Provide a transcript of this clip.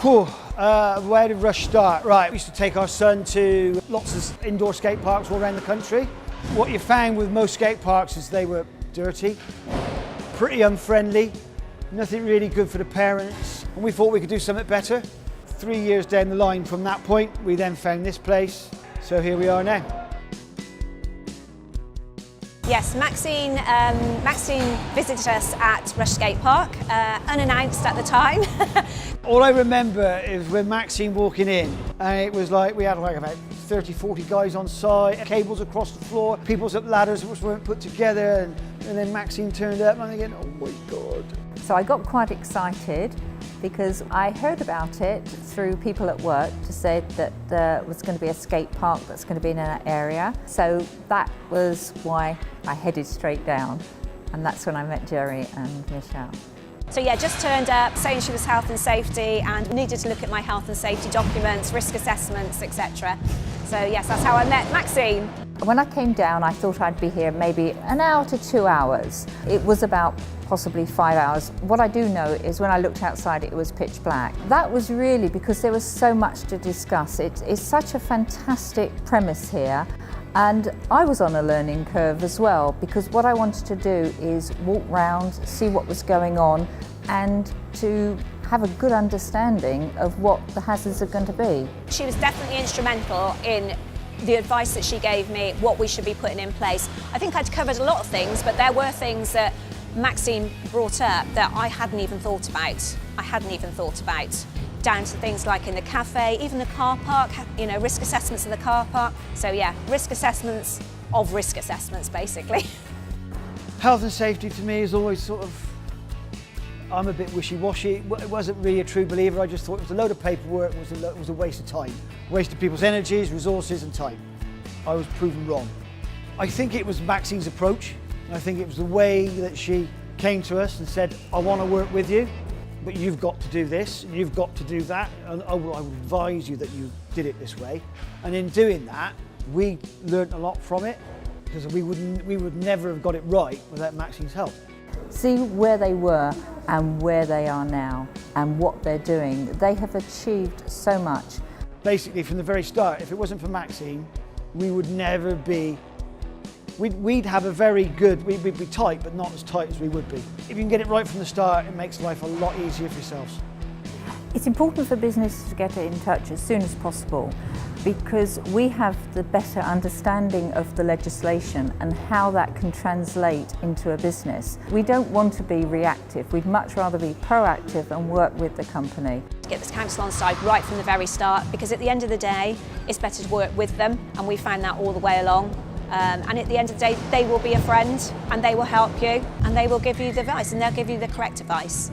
Cool. Where did Rush start? Right, we used to take our son to lots of indoor skate parks all around the country. What you found with most skate parks is they were dirty, pretty unfriendly, nothing really good for the parents, and we thought we could do something better. 3 years down the line from that point, we then found this place, so here we are now. Yes, Maxine visited us at Rush Skate Park, unannounced at the time. All I remember is when Maxine walking in, and it was like we had like about 30, 40 guys on site, cables across the floor, people's up ladders which weren't put together, and then Maxine turned up, and I'm thinking, oh my God. So I got quite excited because I heard about it through people at work to say that there was going to be a skate park that's going to be in that area. So that was why I headed straight down, and that's when I met Jerry and Michelle. So yeah, just turned up saying she was health and safety and needed to look at my health and safety documents, risk assessments, etc. So yes, that's how I met Maxine. When I came down, I thought I'd be here maybe an hour to 2 hours. It was about possibly 5 hours. What I do know is when I looked outside, it was pitch black. That was really because there was so much to discuss. It's such a fantastic premise here. And I was on a learning curve as well, because what I wanted to do is walk round, see what was going on, and to have a good understanding of what the hazards are going to be. She was definitely instrumental in the advice that she gave me, what we should be putting in place. I think I'd covered a lot of things, but there were things that Maxine brought up that I hadn't even thought about. Down to things like in the cafe, even the car park, you know, risk assessments in the car park. So yeah, risk assessments of risk assessments, basically. Health and safety to me is always sort of, I'm a bit wishy-washy. It wasn't really a true believer. I just thought it was a load of paperwork, it was a waste of time. Waste of people's energies, resources and time. I was proven wrong. I think it was Maxine's approach. I think it was the way that she came to us and said, I want to work with you, but you've got to do this, you've got to do that, and I would advise you that you did it this way. And in doing that, we learned a lot from it, because we would never have got it right without Maxine's help. See where they were and where they are now and what they're doing. They have achieved so much. Basically, from the very start, if it wasn't for Maxine, we would never be, we'd have a very good, we'd be tight, but not as tight as we would be. If you can get it right from the start, it makes life a lot easier for yourselves. It's important for businesses to get in touch as soon as possible, because we have the better understanding of the legislation and how that can translate into a business. We don't want to be reactive, we'd much rather be proactive and work with the company. Get this council on side right from the very start, because at the end of the day, it's better to work with them, and we found that all the way along. And at the end of the day, they will be a friend, and they will help you, and they will give you the advice, and they'll give you the correct advice.